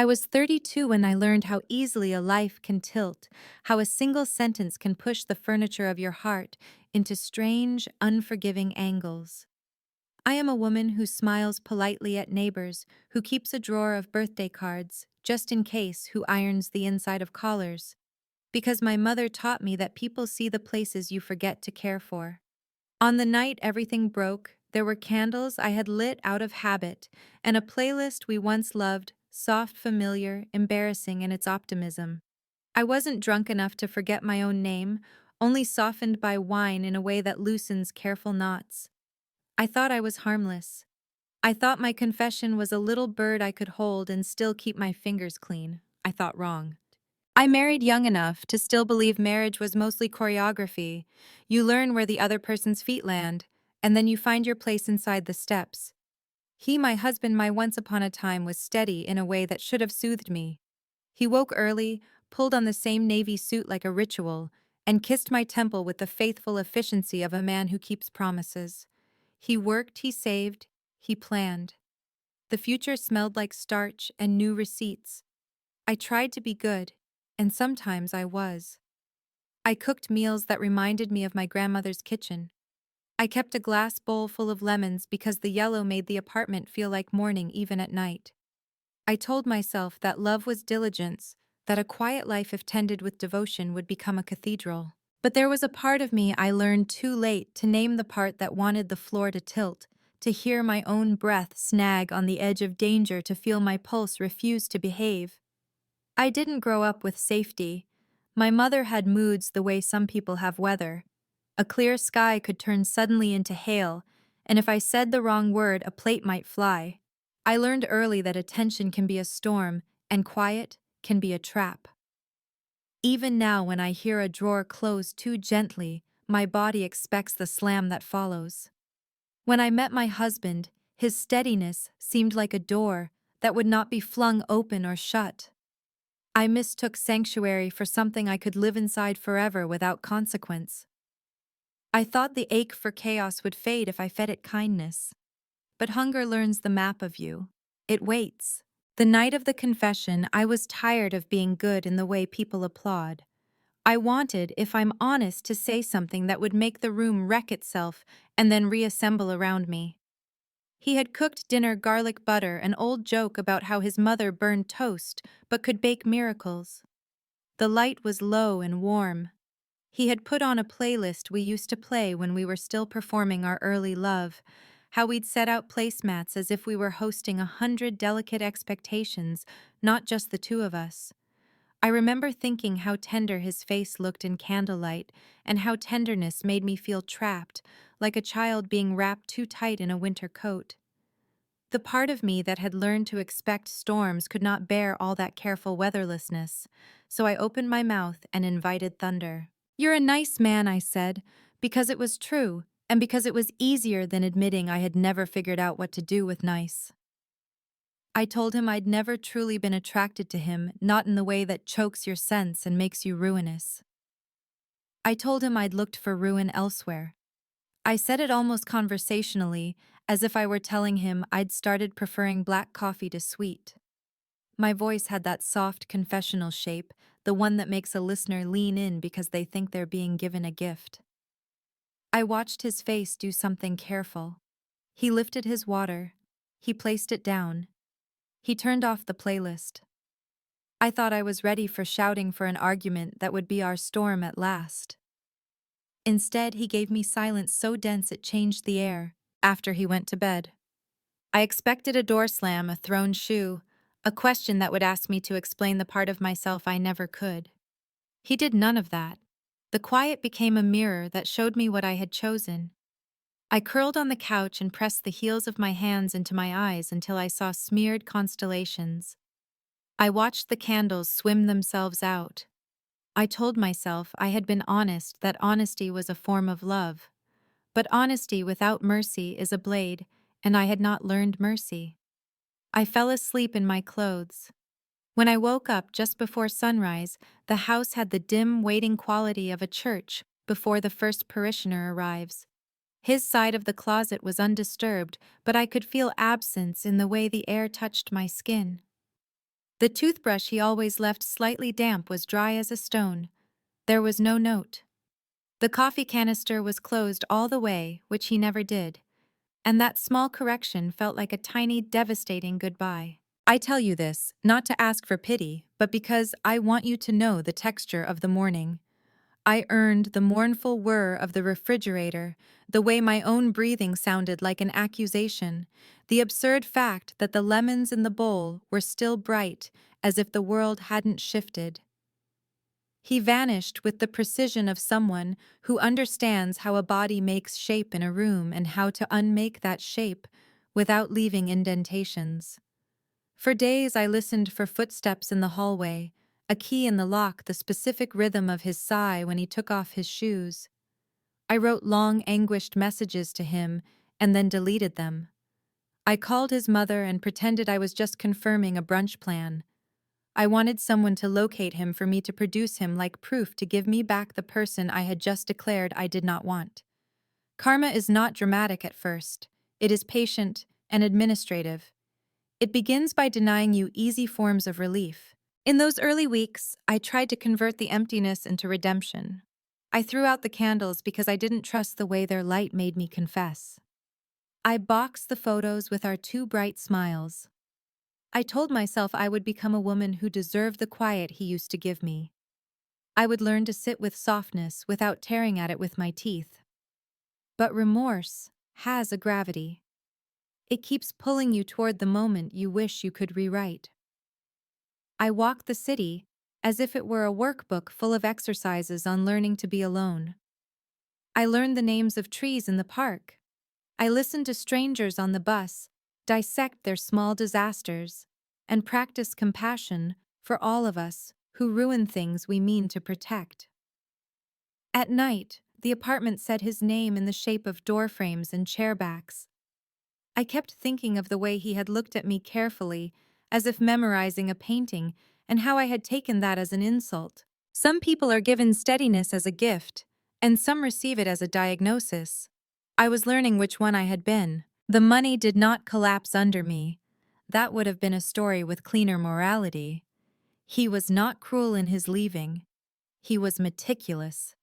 I was 32 when I learned how easily a life can tilt, how a single sentence can push the furniture of your heart into strange, unforgiving angles. I am a woman who smiles politely at neighbors, who keeps a drawer of birthday cards, just in case, who irons the inside of collars. Because my mother taught me that people see the places you forget to care for. On the night everything broke, there were candles I had lit out of habit, and a playlist we once loved, soft, familiar, embarrassing in its optimism. I wasn't drunk enough to forget my own name, only softened by wine in a way that loosens careful knots. I thought I was harmless. I thought my confession was a little bird I could hold and still keep my fingers clean. I thought wrong. I married young enough to still believe marriage was mostly choreography. You learn where the other person's feet land, and then you find your place inside the steps. He, my husband, my once upon a time, was steady in a way that should have soothed me. He woke early, pulled on the same navy suit like a ritual, and kissed my temple with the faithful efficiency of a man who keeps promises. He worked, he saved, he planned. The future smelled like starch and new receipts. I tried to be good, and sometimes I was. I cooked meals that reminded me of my grandmother's kitchen. I kept a glass bowl full of lemons because the yellow made the apartment feel like morning even at night. I told myself that love was diligence, that a quiet life if tended with devotion would become a cathedral. But there was a part of me I learned too late to name the part that wanted the floor to tilt, to hear my own breath snag on the edge of danger, to feel my pulse refuse to behave. I didn't grow up with safety. My mother had moods the way some people have weather. A clear sky could turn suddenly into hail, and if I said the wrong word, a plate might fly. I learned early that attention can be a storm, and quiet can be a trap. Even now, when I hear a drawer close too gently, my body expects the slam that follows. When I met my husband, his steadiness seemed like a door that would not be flung open or shut. I mistook sanctuary for something I could live inside forever without consequence. I thought the ache for chaos would fade if I fed it kindness. But hunger learns the map of you. It waits. The night of the confession, I was tired of being good in the way people applaud. I wanted, if I'm honest, to say something that would make the room wreck itself and then reassemble around me. He had cooked dinner garlic butter, an old joke about how his mother burned toast but could bake miracles. The light was low and warm. He had put on a playlist we used to play when we were still performing our early love, how we'd set out placemats as if we were hosting 100 delicate expectations, not just the two of us. I remember thinking how tender his face looked in candlelight, and how tenderness made me feel trapped, like a child being wrapped too tight in a winter coat. The part of me that had learned to expect storms could not bear all that careful weatherlessness, so I opened my mouth and invited thunder. "You're a nice man," I said, because it was true, and because it was easier than admitting I had never figured out what to do with nice. I told him I'd never truly been attracted to him, not in the way that chokes your sense and makes you ruinous. I told him I'd looked for ruin elsewhere. I said it almost conversationally, as if I were telling him I'd started preferring black coffee to sweet. My voice had that soft confessional shape, the one that makes a listener lean in because they think they're being given a gift. I watched his face do something careful. He lifted his water. He placed it down. He turned off the playlist. I thought I was ready for shouting for an argument that would be our storm at last. Instead, he gave me silence so dense it changed the air. After he went to bed, I expected a door slam, a thrown shoe, a question that would ask me to explain the part of myself I never could. He did none of that. The quiet became a mirror that showed me what I had chosen. I curled on the couch and pressed the heels of my hands into my eyes until I saw smeared constellations. I watched the candles swim themselves out. I told myself I had been honest, that honesty was a form of love. But honesty without mercy is a blade, and I had not learned mercy. I fell asleep in my clothes. When I woke up just before sunrise, the house had the dim, waiting quality of a church before the first parishioner arrives. His side of the closet was undisturbed, but I could feel absence in the way the air touched my skin. The toothbrush he always left slightly damp was dry as a stone. There was no note. The coffee canister was closed all the way, which he never did, and that small correction felt like a tiny, devastating goodbye. I tell you this, not to ask for pity, but because I want you to know the texture of the morning. I earned the mournful whir of the refrigerator, the way my own breathing sounded like an accusation, the absurd fact that the lemons in the bowl were still bright, as if the world hadn't shifted. He vanished with the precision of someone who understands how a body makes shape in a room and how to unmake that shape without leaving indentations. For days I listened for footsteps in the hallway, a key in the lock, the specific rhythm of his sigh when he took off his shoes. I wrote long, anguished messages to him and then deleted them. I called his mother and pretended I was just confirming a brunch plan. I wanted someone to locate him for me to produce him like proof to give me back the person I had just declared I did not want. Karma is not dramatic at first. It is patient and administrative. It begins by denying you easy forms of relief. In those early weeks, I tried to convert the emptiness into redemption. I threw out the candles because I didn't trust the way their light made me confess. I boxed the photos with our two bright smiles. I told myself I would become a woman who deserved the quiet he used to give me. I would learn to sit with softness without tearing at it with my teeth. But remorse has a gravity. It keeps pulling you toward the moment you wish you could rewrite. I walked the city as if it were a workbook full of exercises on learning to be alone. I learned the names of trees in the park. I listened to strangers on the bus, dissect their small disasters, and practice compassion for all of us who ruin things we mean to protect. At night, the apartment said his name in the shape of door frames and chair backs. I kept thinking of the way he had looked at me carefully, as if memorizing a painting, and how I had taken that as an insult. Some people are given steadiness as a gift, and some receive it as a diagnosis. I was learning which one I had been. The money did not collapse under me. That would have been a story with cleaner morality. He was not cruel in his leaving. He was meticulous.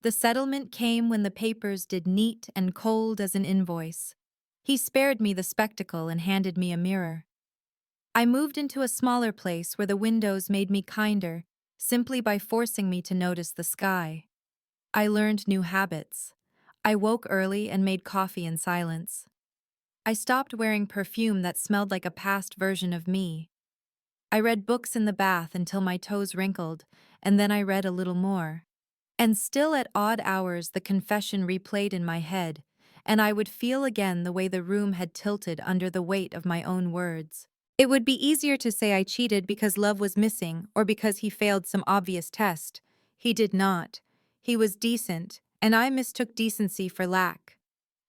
The settlement came when the papers did neat and cold as an invoice. He spared me the spectacle and handed me a mirror. I moved into a smaller place where the windows made me kinder, simply by forcing me to notice the sky. I learned new habits. I woke early and made coffee in silence. I stopped wearing perfume that smelled like a past version of me. I read books in the bath until my toes wrinkled, and then I read a little more. And still at odd hours the confession replayed in my head, and I would feel again the way the room had tilted under the weight of my own words. It would be easier to say I cheated because love was missing or because he failed some obvious test. He did not. He was decent, and I mistook decency for lack.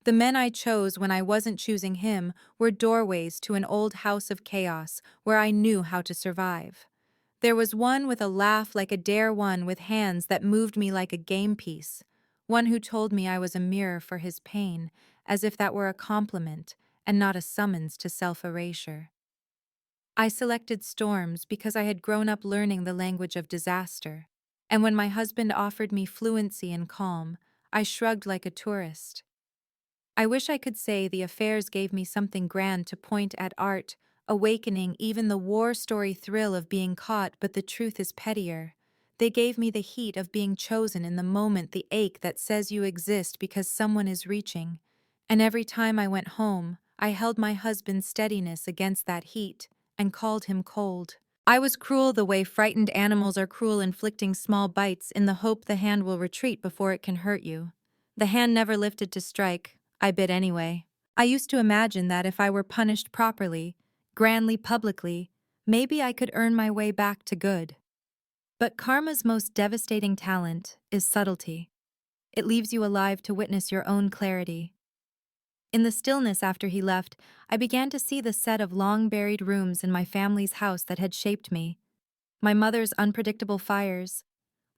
The men I chose when I wasn't choosing him were doorways to an old house of chaos where I knew how to survive. There was one with a laugh like a dare, one with hands that moved me like a game piece, one who told me I was a mirror for his pain, as if that were a compliment and not a summons to self-erasure. I selected storms because I had grown up learning the language of disaster, and when my husband offered me fluency and calm, I shrugged like a tourist. I wish I could say the affairs gave me something grand to point at, art, awakening, even the war story thrill of being caught, but the truth is pettier. They gave me the heat of being chosen in the moment, the ache that says you exist because someone is reaching. And every time I went home, I held my husband's steadiness against that heat and called him cold. I was cruel the way frightened animals are cruel, inflicting small bites in the hope the hand will retreat before it can hurt you. The hand never lifted to strike. I bit anyway. I used to imagine that if I were punished properly, grandly, publicly, maybe I could earn my way back to good. But karma's most devastating talent is subtlety. It leaves you alive to witness your own clarity. In the stillness after he left, I began to see the set of long-buried rooms in my family's house that had shaped me. My mother's unpredictable fires,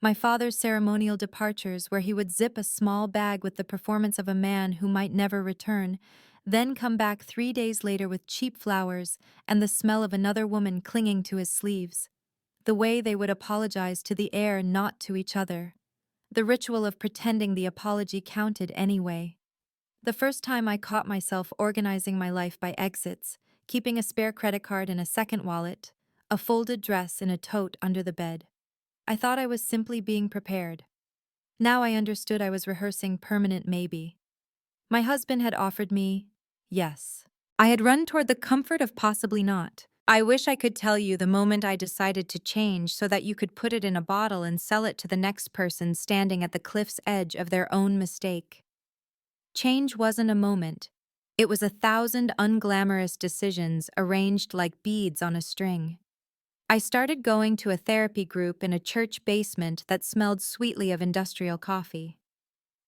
my father's ceremonial departures where he would zip a small bag with the performance of a man who might never return, then come back 3 days later with cheap flowers and the smell of another woman clinging to his sleeves. The way they would apologize to the air, not to each other. The ritual of pretending the apology counted anyway. The first time I caught myself organizing my life by exits, keeping a spare credit card in a second wallet, a folded dress in a tote under the bed. I thought I was simply being prepared. Now I understood I was rehearsing permanent maybe. My husband had offered me yes. I had run toward the comfort of possibly not. I wish I could tell you the moment I decided to change so that you could put it in a bottle and sell it to the next person standing at the cliff's edge of their own mistake. Change wasn't a moment. It was 1,000 unglamorous decisions arranged like beads on a string. I started going to a therapy group in a church basement that smelled sweetly of industrial coffee.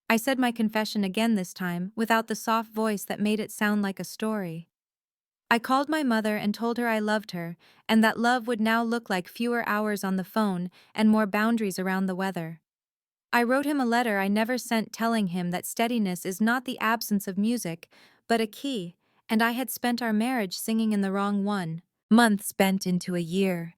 I said my confession again this time, without the soft voice that made it sound like a story. I called my mother and told her I loved her, and that love would now look like fewer hours on the phone and more boundaries around the weather. I wrote him a letter I never sent telling him that steadiness is not the absence of music, but a key, and I had spent our marriage singing in the wrong one. Months bent into a year.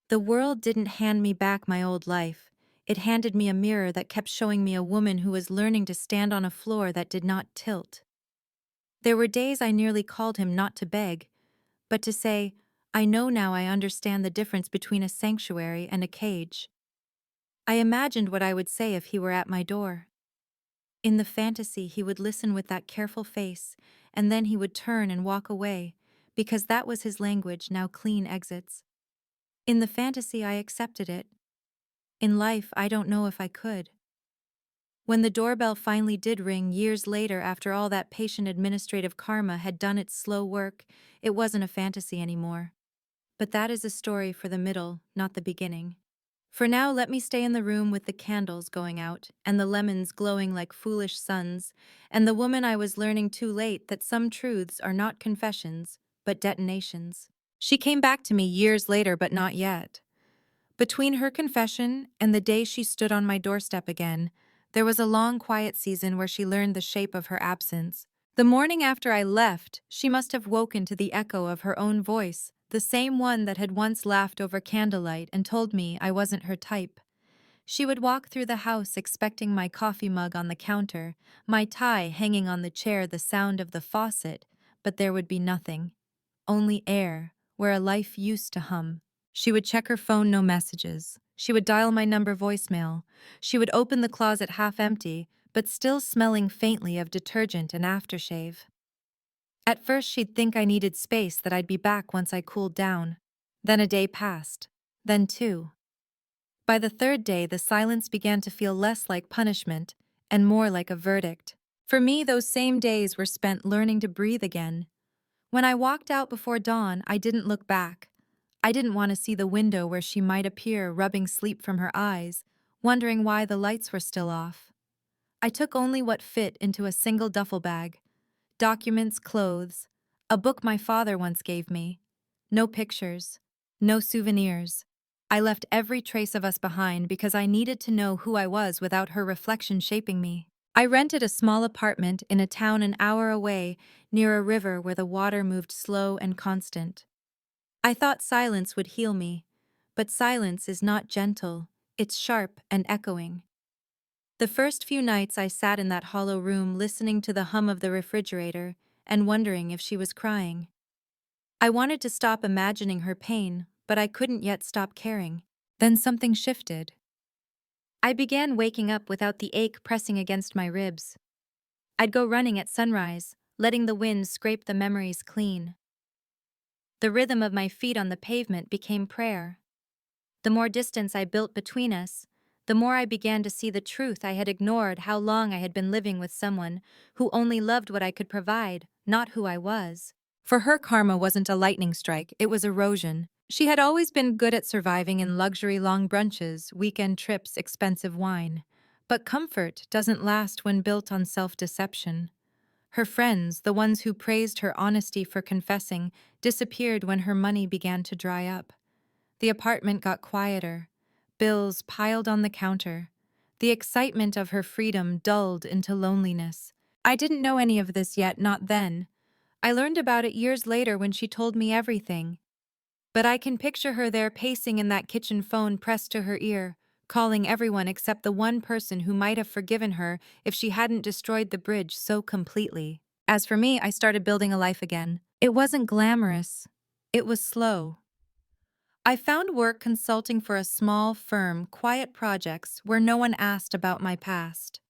The world didn't hand me back my old life. It handed me a mirror that kept showing me a woman who was learning to stand on a floor that did not tilt. There were days I nearly called him not to beg, but to say, I know now I understand the difference between a sanctuary and a cage. I imagined what I would say if he were at my door. In the fantasy, he would listen with that careful face, and then he would turn and walk away, because that was his language, now clean exits. In the fantasy, I accepted it. In life, I don't know if I could. When the doorbell finally did ring years later after all that patient administrative karma had done its slow work, it wasn't a fantasy anymore. But that is a story for the middle, not the beginning. For now, let me stay in the room with the candles going out, and the lemons glowing like foolish suns, and the woman I was learning too late that some truths are not confessions, but detonations. She came back to me years later, but not yet. Between her confession and the day she stood on my doorstep again, there was a long quiet season where she learned the shape of her absence. The morning after I left, she must have woken to the echo of her own voice, the same one that had once laughed over candlelight and told me I wasn't her type. She would walk through the house expecting my coffee mug on the counter, my tie hanging on the chair, the sound of the faucet, but there would be nothing. Only air, where a life used to hum. She would check her phone, no messages. She would dial my number voicemail. She would open the closet half empty, but still smelling faintly of detergent and aftershave. At first she'd think I needed space, that I'd be back once I cooled down. Then a day passed. Then two. By the third day, the silence began to feel less like punishment and more like a verdict. For me, those same days were spent learning to breathe again. When I walked out before dawn, I didn't look back. I didn't want to see the window where she might appear, rubbing sleep from her eyes, wondering why the lights were still off. I took only what fit into a single duffel bag: documents, clothes, a book my father once gave me. No pictures, no souvenirs. I left every trace of us behind because I needed to know who I was without her reflection shaping me. I rented a small apartment in a town an hour away, near a river where the water moved slow and constant. I thought silence would heal me, but silence is not gentle, it's sharp and echoing. The first few nights I sat in that hollow room listening to the hum of the refrigerator and wondering if she was crying. I wanted to stop imagining her pain, but I couldn't yet stop caring. Then something shifted. I began waking up without the ache pressing against my ribs. I'd go running at sunrise, letting the wind scrape the memories clean. The rhythm of my feet on the pavement became prayer. The more distance I built between us, the more I began to see the truth I had ignored: how long I had been living with someone who only loved what I could provide, not who I was. For her, karma wasn't a lightning strike, it was erosion. She had always been good at surviving in luxury, long brunches, weekend trips, expensive wine. But comfort doesn't last when built on self-deception. Her friends, the ones who praised her honesty for confessing, disappeared when her money began to dry up. The apartment got quieter. Bills piled on the counter. The excitement of her freedom dulled into loneliness. I didn't know any of this yet, not then. I learned about it years later when she told me everything. But I can picture her there pacing in that kitchen phone pressed to her ear, calling everyone except the one person who might have forgiven her if she hadn't destroyed the bridge so completely. As for me, I started building a life again. It wasn't glamorous. It was slow. I found work consulting for a small firm, quiet projects where no one asked about my past.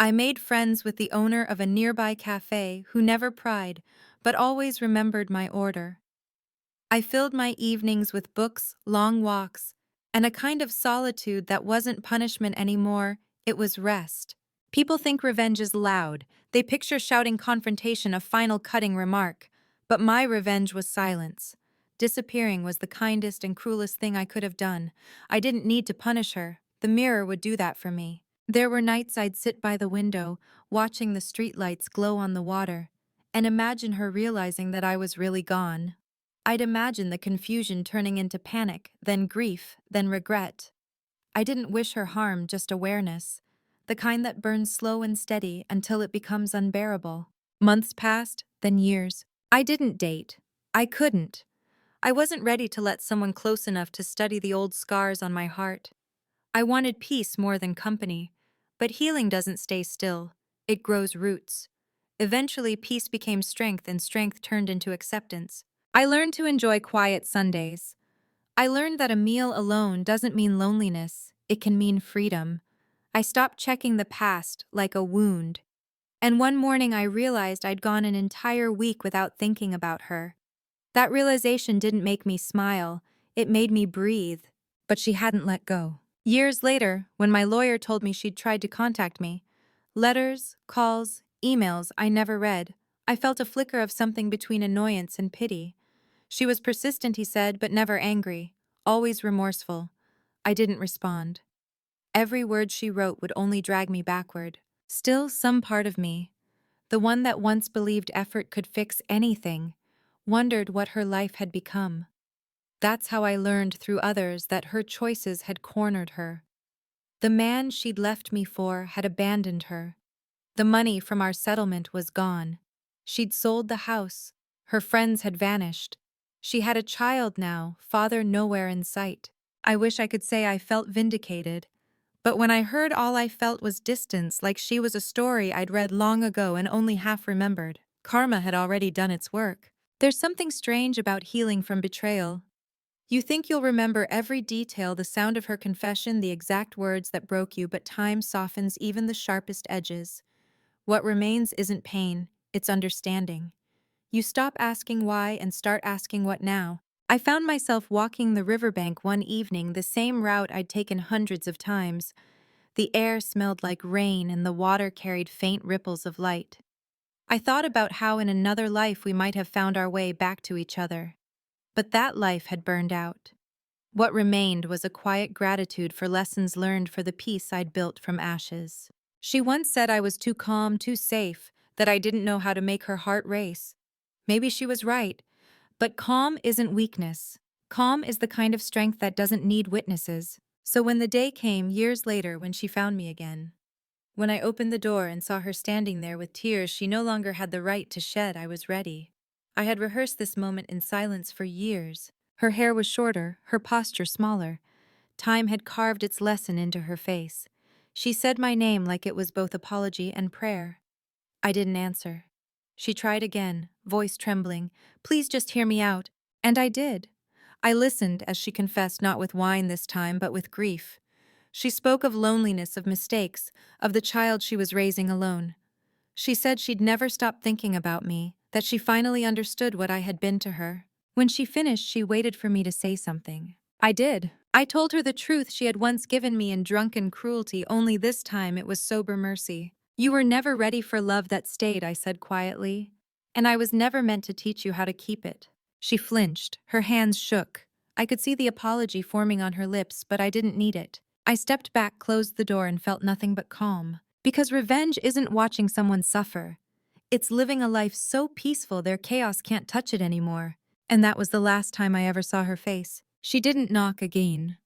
I made friends with the owner of a nearby cafe who never pried, but always remembered my order. I filled my evenings with books, long walks, and a kind of solitude that wasn't punishment anymore, it was rest. People think revenge is loud. They picture shouting confrontation a final cutting remark. But my revenge was silence. Disappearing was the kindest and cruelest thing I could have done. I didn't need to punish her. The mirror would do that for me. There were nights I'd sit by the window, watching the streetlights glow on the water, and imagine her realizing that I was really gone. I'd imagine the confusion turning into panic, then grief, then regret. I didn't wish her harm, just awareness, the kind that burns slow and steady until it becomes unbearable. Months passed, then years. I didn't date. I couldn't. I wasn't ready to let someone close enough to study the old scars on my heart. I wanted peace more than company. But healing doesn't stay still. It grows roots. Eventually, peace became strength and strength turned into acceptance. I learned to enjoy quiet Sundays. I learned that a meal alone doesn't mean loneliness, it can mean freedom. I stopped checking the past like a wound. And one morning I realized I'd gone an entire week without thinking about her. That realization didn't make me smile, it made me breathe. But she hadn't let go. Years later, when my lawyer told me she'd tried to contact me, letters, calls, emails I never read, I felt a flicker of something between annoyance and pity. She was persistent, he said, but never angry, always remorseful. I didn't respond. Every word she wrote would only drag me backward. Still, some part of me, the one that once believed effort could fix anything, wondered what her life had become. That's how I learned through others that her choices had cornered her. The man she'd left me for had abandoned her. The money from our settlement was gone. She'd sold the house. Her friends had vanished. She had a child now, father nowhere in sight. I wish I could say I felt vindicated. But when I heard, all I felt was distance, like she was a story I'd read long ago and only half remembered. Karma had already done its work. There's something strange about healing from betrayal. You think you'll remember every detail, the sound of her confession, the exact words that broke you, but time softens even the sharpest edges. What remains isn't pain, it's understanding. You stop asking why and start asking what now. I found myself walking the riverbank one evening, the same route I'd taken hundreds of times. The air smelled like rain and the water carried faint ripples of light. I thought about how in another life we might have found our way back to each other. But that life had burned out. What remained was a quiet gratitude for lessons learned, for the peace I'd built from ashes. She once said I was too calm, too safe, that I didn't know how to make her heart race. Maybe she was right, but calm isn't weakness. Calm is the kind of strength that doesn't need witnesses. So when the day came, years later, when she found me again, when I opened the door and saw her standing there with tears she no longer had the right to shed, I was ready. I had rehearsed this moment in silence for years. Her hair was shorter, her posture smaller. Time had carved its lesson into her face. She said my name like it was both apology and prayer. I didn't answer. She tried again, voice trembling. Please just hear me out. And I did. I listened as she confessed, not with wine this time, but with grief. She spoke of loneliness, of mistakes, of the child she was raising alone. She said she'd never stop thinking about me, that she finally understood what I had been to her. When she finished, she waited for me to say something. I did. I told her the truth she had once given me in drunken cruelty, only this time it was sober mercy. You were never ready for love that stayed, I said quietly. And I was never meant to teach you how to keep it. She flinched. Her hands shook. I could see the apology forming on her lips, but I didn't need it. I stepped back, closed the door, and felt nothing but calm. Because revenge isn't watching someone suffer. It's living a life so peaceful their chaos can't touch it anymore. And that was the last time I ever saw her face. She didn't knock again.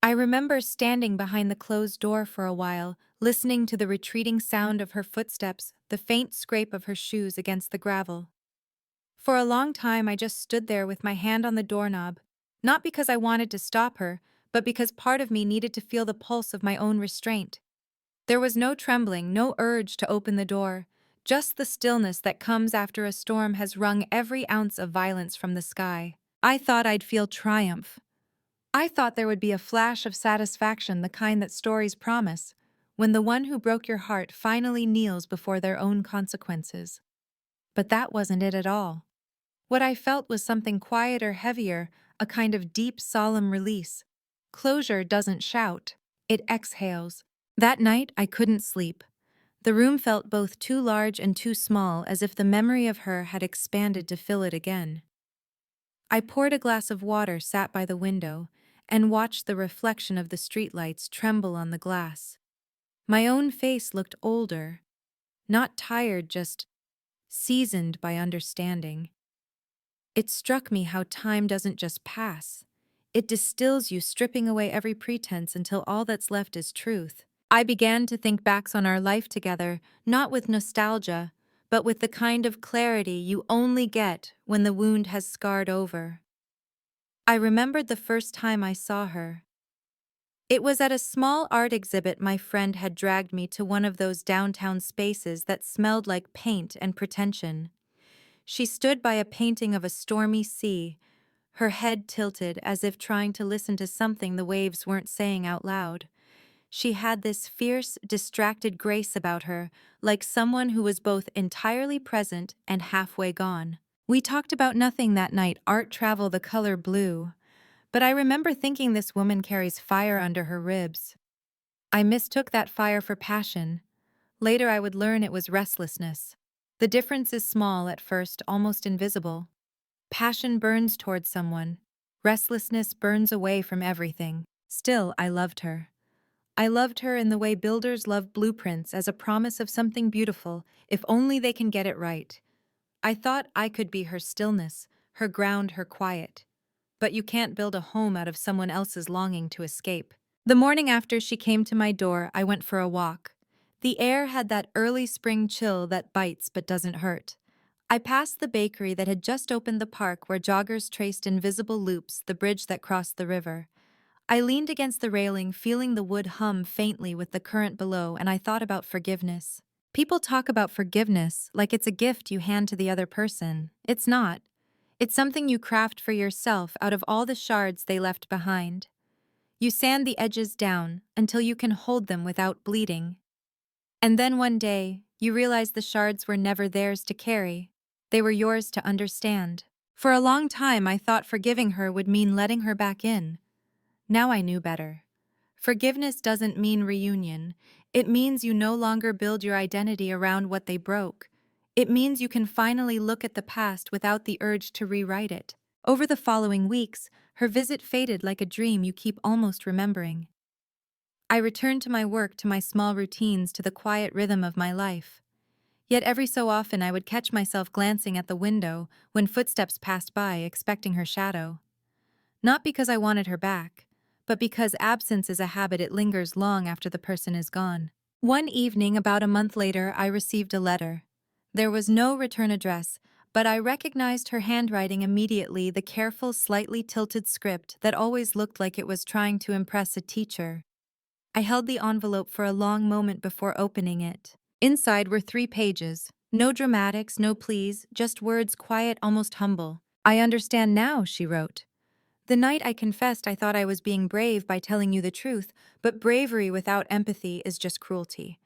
I remember standing behind the closed door for a while, listening to the retreating sound of her footsteps, the faint scrape of her shoes against the gravel. For a long time, I just stood there with my hand on the doorknob, not because I wanted to stop her, but because part of me needed to feel the pulse of my own restraint. There was no trembling, no urge to open the door, just the stillness that comes after a storm has wrung every ounce of violence from the sky. I thought I'd feel triumph. I thought there would be a flash of satisfaction, the kind that stories promise, when the one who broke your heart finally kneels before their own consequences. But that wasn't it at all. What I felt was something quieter, heavier, a kind of deep, solemn release. Closure doesn't shout, it exhales. That night, I couldn't sleep. The room felt both too large and too small, as if the memory of her had expanded to fill it again. I poured a glass of water, sat by the window, and watched the reflection of the streetlights tremble on the glass. My own face looked older, not tired, just seasoned by understanding. It struck me how time doesn't just pass. It distills you, stripping away every pretense until all that's left is truth. I began to think back on our life together, not with nostalgia, but with the kind of clarity you only get when the wound has scarred over. I remembered the first time I saw her. It was at a small art exhibit my friend had dragged me to, one of those downtown spaces that smelled like paint and pretension. She stood by a painting of a stormy sea, her head tilted as if trying to listen to something the waves weren't saying out loud. She had this fierce, distracted grace about her, like someone who was both entirely present and halfway gone. We talked about nothing that night, art, travel, the color blue. But I remember thinking, this woman carries fire under her ribs. I mistook that fire for passion. Later I would learn it was restlessness. The difference is small at first, almost invisible. Passion burns towards someone. Restlessness burns away from everything. Still, I loved her. I loved her in the way builders love blueprints, as a promise of something beautiful, if only they can get it right. I thought I could be her stillness, her ground, her quiet. But you can't build a home out of someone else's longing to escape. The morning after she came to my door, I went for a walk. The air had that early spring chill that bites but doesn't hurt. I passed the bakery that had just opened, the park where joggers traced invisible loops, the bridge that crossed the river. I leaned against the railing, feeling the wood hum faintly with the current below, and I thought about forgiveness. People talk about forgiveness like it's a gift you hand to the other person. It's not. It's something you craft for yourself out of all the shards they left behind. You sand the edges down until you can hold them without bleeding. And then one day, you realize the shards were never theirs to carry. They were yours to understand. For a long time, I thought forgiving her would mean letting her back in. Now I knew better. Forgiveness doesn't mean reunion. It means you no longer build your identity around what they broke. It means you can finally look at the past without the urge to rewrite it. Over the following weeks, her visit faded like a dream you keep almost remembering. I returned to my work, to my small routines, to the quiet rhythm of my life. Yet every so often I would catch myself glancing at the window when footsteps passed by, expecting her shadow. Not because I wanted her back, but because absence is a habit. It lingers long after the person is gone. One evening, about a month later, I received a letter. There was no return address, but I recognized her handwriting immediately, the careful, slightly tilted script that always looked like it was trying to impress a teacher. I held the envelope for a long moment before opening it. Inside were 3 pages. No dramatics, no pleas, just words, quiet, almost humble. "I understand now," she wrote. "The night I confessed, I thought I was being brave by telling you the truth, but bravery without empathy is just cruelty.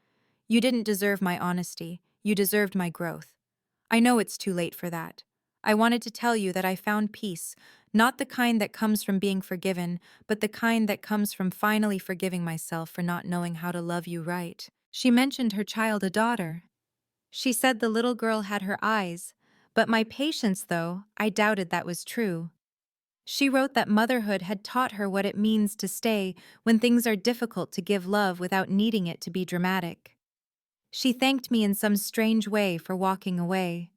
You didn't deserve my honesty. You deserved my growth. I know it's too late for that. I wanted to tell you that I found peace, not the kind that comes from being forgiven, but the kind that comes from finally forgiving myself for not knowing how to love you right." She mentioned her child, a daughter. She said the little girl had her eyes, but my patience, though, I doubted that was true. She wrote that motherhood had taught her what it means to stay when things are difficult, to give love without needing it to be dramatic. She thanked me in some strange way for walking away.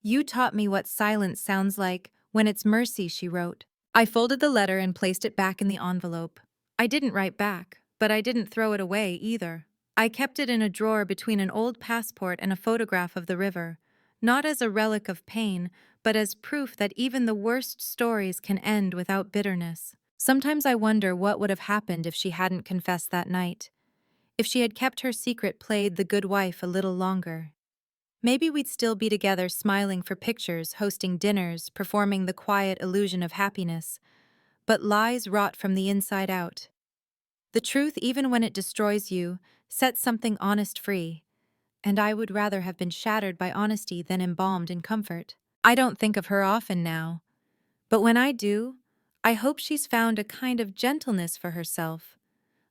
"You taught me what silence sounds like when it's mercy," she wrote. I folded the letter and placed it back in the envelope. I didn't write back, but I didn't throw it away either. I kept it in a drawer between an old passport and a photograph of the river, not as a relic of pain, but as proof that even the worst stories can end without bitterness. Sometimes I wonder what would have happened if she hadn't confessed that night. If she had kept her secret, played the good wife a little longer. Maybe we'd still be together, smiling for pictures, hosting dinners, performing the quiet illusion of happiness. But lies rot from the inside out. The truth, even when it destroys you, sets something honest free. And I would rather have been shattered by honesty than embalmed in comfort. I don't think of her often now. But when I do, I hope she's found a kind of gentleness for herself.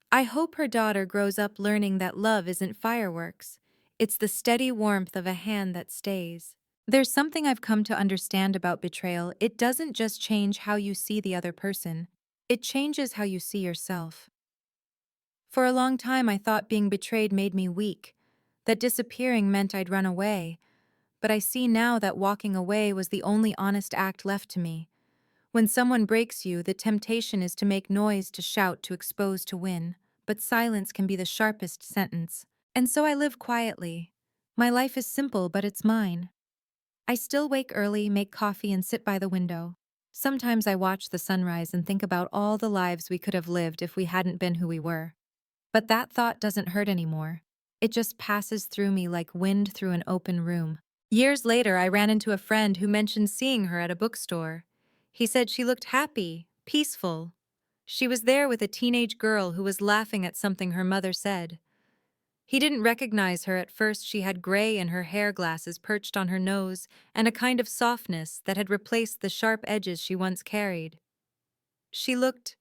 I hope her daughter grows up learning that love isn't fireworks. It's the steady warmth of a hand that stays. There's something I've come to understand about betrayal. It doesn't just change how you see the other person. It changes how you see yourself. For a long time, I thought being betrayed made me weak, that disappearing meant I'd run away. But I see now that walking away was the only honest act left to me. When someone breaks you, the temptation is to make noise, to shout, to expose, to win. But silence can be the sharpest sentence. And so I live quietly. My life is simple, but it's mine. I still wake early, make coffee, and sit by the window. Sometimes I watch the sunrise and think about all the lives we could have lived if we hadn't been who we were. But that thought doesn't hurt anymore. It just passes through me like wind through an open room. Years later, I ran into a friend who mentioned seeing her at a bookstore. He said she looked happy, peaceful. She was there with a teenage girl who was laughing at something her mother said. He didn't recognize her at first. She had gray in her hair, glasses perched on her nose, and a kind of softness that had replaced the sharp edges she once carried. She looked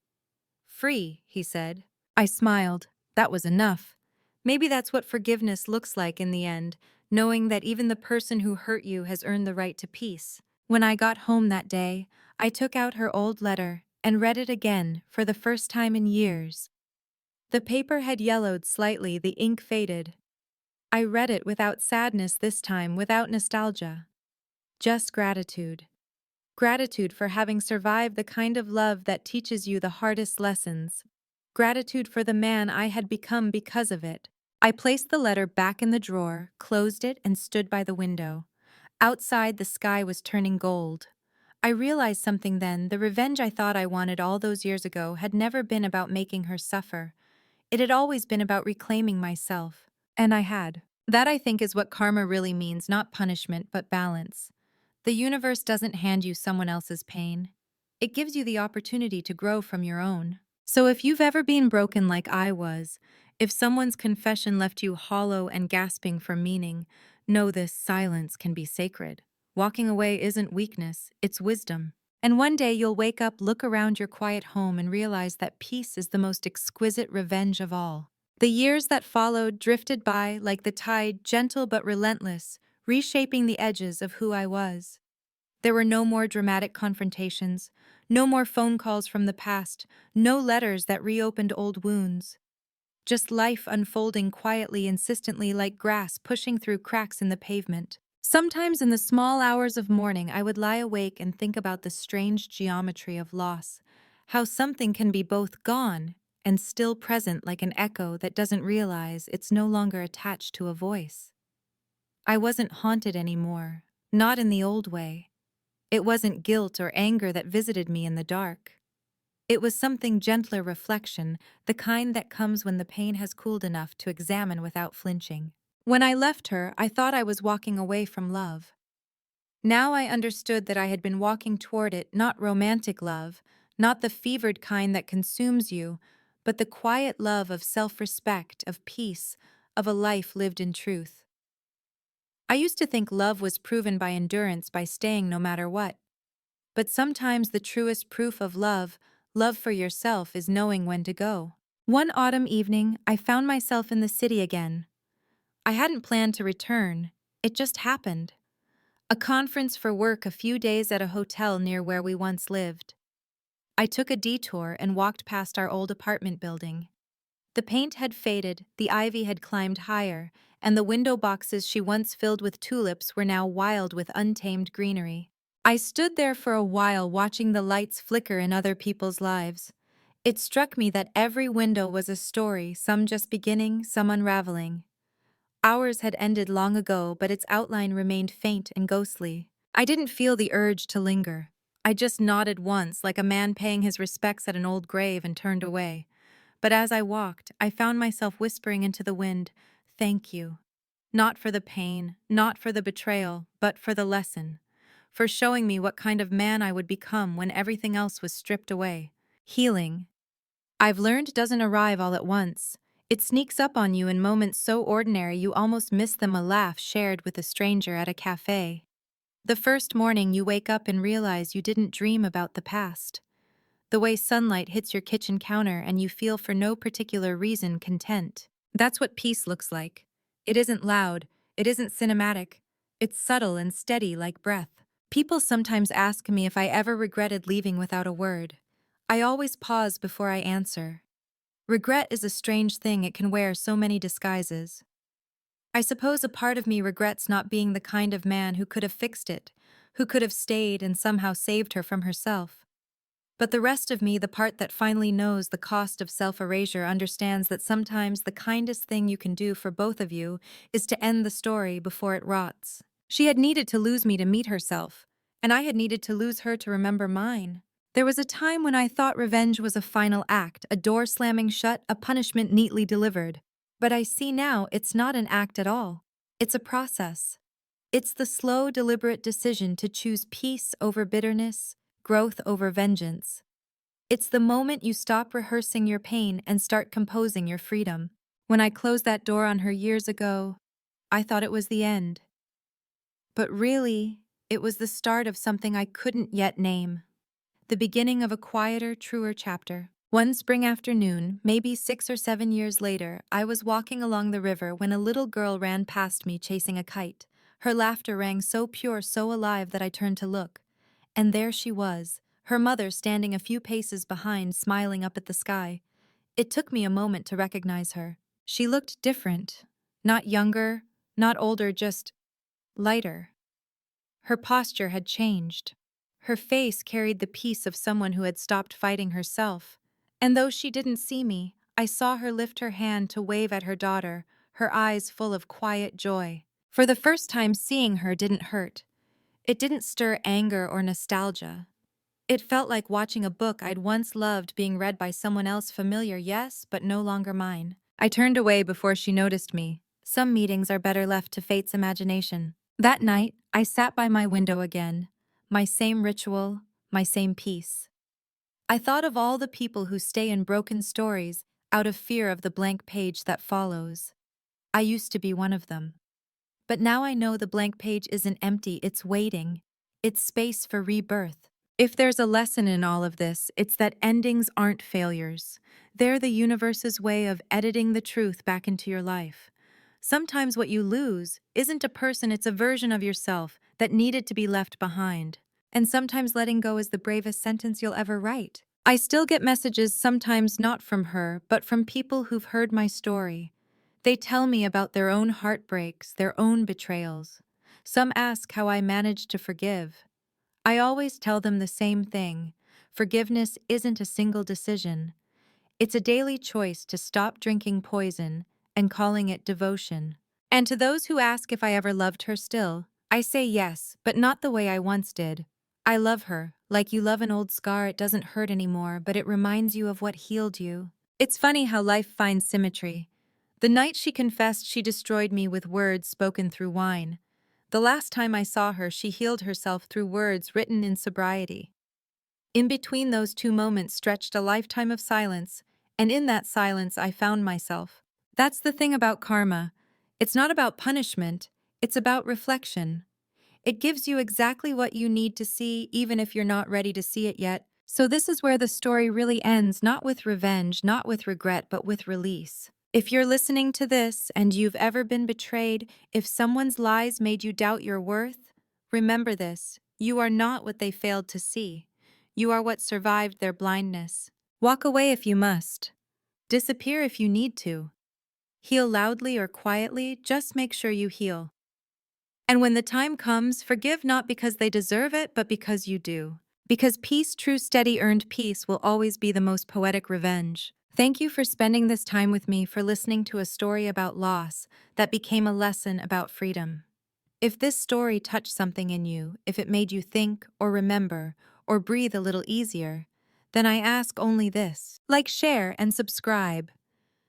free, he said. I smiled. That was enough. Maybe that's what forgiveness looks like in the end, knowing that even the person who hurt you has earned the right to peace. When I got home that day, I took out her old letter and read it again for the first time in years. The paper had yellowed slightly, the ink faded. I read it without sadness this time, without nostalgia. Just gratitude. Gratitude for having survived the kind of love that teaches you the hardest lessons. Gratitude for the man I had become because of it. I placed the letter back in the drawer, closed it, and stood by the window. Outside, the sky was turning gold. I realized something then. The revenge I thought I wanted all those years ago had never been about making her suffer. It had always been about reclaiming myself. And I had. That, I think, is what karma really means, not punishment, but balance. The universe doesn't hand you someone else's pain. It gives you the opportunity to grow from your own. So if you've ever been broken like I was, if someone's confession left you hollow and gasping for meaning, know this: silence can be sacred. Walking away isn't weakness, it's wisdom. And one day you'll wake up, look around your quiet home, and realize that peace is the most exquisite revenge of all. The years that followed drifted by like the tide, gentle but relentless, reshaping the edges of who I was. There were no more dramatic confrontations, no more phone calls from the past, no letters that reopened old wounds. Just life unfolding quietly, insistently, like grass pushing through cracks in the pavement. Sometimes in the small hours of morning, I would lie awake and think about the strange geometry of loss, how something can be both gone and still present, like an echo that doesn't realize it's no longer attached to a voice. I wasn't haunted anymore, not in the old way. It wasn't guilt or anger that visited me in the dark. It was something gentler: reflection, the kind that comes when the pain has cooled enough to examine without flinching. When I left her, I thought I was walking away from love. Now I understood that I had been walking toward it, not romantic love, not the fevered kind that consumes you, but the quiet love of self-respect, of peace, of a life lived in truth. I used to think love was proven by endurance, by staying no matter what. But sometimes the truest proof of love, love for yourself, is knowing when to go. One autumn evening, I found myself in the city again. I hadn't planned to return. It just happened. A conference for work, a few days at a hotel near where we once lived. I took a detour and walked past our old apartment building. The paint had faded, the ivy had climbed higher, and the window boxes she once filled with tulips were now wild with untamed greenery. I stood there for a while, watching the lights flicker in other people's lives. It struck me that every window was a story, some just beginning, some unraveling. Ours had ended long ago, but its outline remained faint and ghostly. I didn't feel the urge to linger. I just nodded once, like a man paying his respects at an old grave, and turned away. But as I walked, I found myself whispering into the wind, "Thank you." Not for the pain, not for the betrayal, but for the lesson. For showing me what kind of man I would become when everything else was stripped away. Healing, I've learned, doesn't arrive all at once. It sneaks up on you in moments so ordinary you almost miss them, a laugh shared with a stranger at a cafe. The first morning you wake up and realize you didn't dream about the past. The way sunlight hits your kitchen counter and you feel for no particular reason content. That's what peace looks like. It isn't loud, it isn't cinematic. It's subtle and steady like breath. People sometimes ask me if I ever regretted leaving without a word. I always pause before I answer. Regret is a strange thing, it can wear so many disguises. I suppose a part of me regrets not being the kind of man who could have fixed it, who could have stayed and somehow saved her from herself. But the rest of me, the part that finally knows the cost of self-erasure, understands that sometimes the kindest thing you can do for both of you is to end the story before it rots. She had needed to lose me to meet herself, and I had needed to lose her to remember mine. There was a time when I thought revenge was a final act, a door slamming shut, a punishment neatly delivered. But I see now it's not an act at all. It's a process. It's the slow, deliberate decision to choose peace over bitterness, growth over vengeance. It's the moment you stop rehearsing your pain and start composing your freedom. When I closed that door on her years ago, I thought it was the end. But really, it was the start of something I couldn't yet name. The beginning of a quieter, truer chapter. One spring afternoon, maybe 6 or 7 years later, I was walking along the river when a little girl ran past me chasing a kite. Her laughter rang so pure, so alive that I turned to look. And there she was, her mother standing a few paces behind, smiling up at the sky. It took me a moment to recognize her. She looked different. Not younger, not older, just lighter. Her posture had changed. Her face carried the peace of someone who had stopped fighting herself. And though she didn't see me, I saw her lift her hand to wave at her daughter, her eyes full of quiet joy. For the first time, seeing her didn't hurt. It didn't stir anger or nostalgia. It felt like watching a book I'd once loved being read by someone else, familiar, yes, but no longer mine. I turned away before she noticed me. Some meetings are better left to fate's imagination. That night, I sat by my window again. My same ritual, my same peace. I thought of all the people who stay in broken stories out of fear of the blank page that follows. I used to be one of them. But now I know the blank page isn't empty, it's waiting. It's space for rebirth. If there's a lesson in all of this, it's that endings aren't failures. They're the universe's way of editing the truth back into your life. Sometimes what you lose isn't a person, it's a version of yourself that needed to be left behind. And sometimes letting go is the bravest sentence you'll ever write. I still get messages, sometimes not from her, but from people who've heard my story. They tell me about their own heartbreaks, their own betrayals. Some ask how I managed to forgive. I always tell them the same thing. Forgiveness isn't a single decision. It's a daily choice to stop drinking poison and calling it devotion. And to those who ask if I ever loved her still, I say yes, but not the way I once did. I love her, like you love an old scar. It doesn't hurt anymore, but it reminds you of what healed you. It's funny how life finds symmetry. The night she confessed, she destroyed me with words spoken through wine. The last time I saw her, she healed herself through words written in sobriety. In between those two moments stretched a lifetime of silence, and in that silence I found myself. That's the thing about karma. It's not about punishment, it's about reflection. It gives you exactly what you need to see, even if you're not ready to see it yet. So this is where the story really ends, not with revenge, not with regret, but with release. If you're listening to this and you've ever been betrayed, if someone's lies made you doubt your worth, remember this: you are not what they failed to see. You are what survived their blindness. Walk away if you must. Disappear if you need to. Heal loudly or quietly, just make sure you heal. And when the time comes, forgive not because they deserve it, but because you do. Because peace, true, steady, earned peace will always be the most poetic revenge. Thank you for spending this time with me, for listening to a story about loss that became a lesson about freedom. If this story touched something in you, if it made you think or remember or breathe a little easier, then I ask only this: like, share, and subscribe,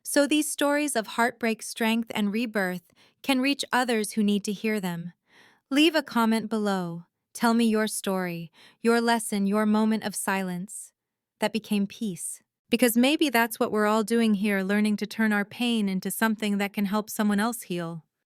so these stories of heartbreak, strength, and rebirth can reach others who need to hear them. Leave a comment below. Tell me your story, your lesson, your moment of silence that became peace. Because maybe that's what we're all doing here, learning to turn our pain into something that can help someone else heal.